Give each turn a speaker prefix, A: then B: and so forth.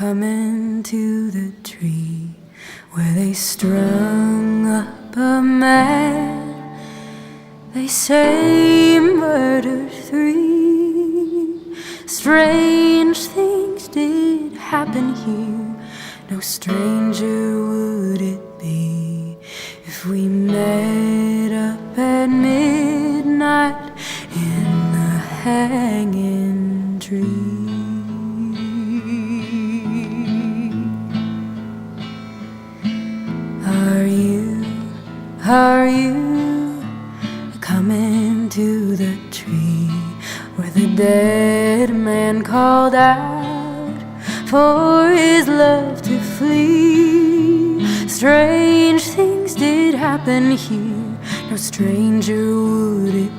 A: coming to the tree where they strung up a man. They say murdered 3. Strange things did happen here. No stranger would it be if we met up at midnight in the hanging tree. Are you coming to the tree where the dead man called out for his love to flee? Strange things did happen here. No stranger would it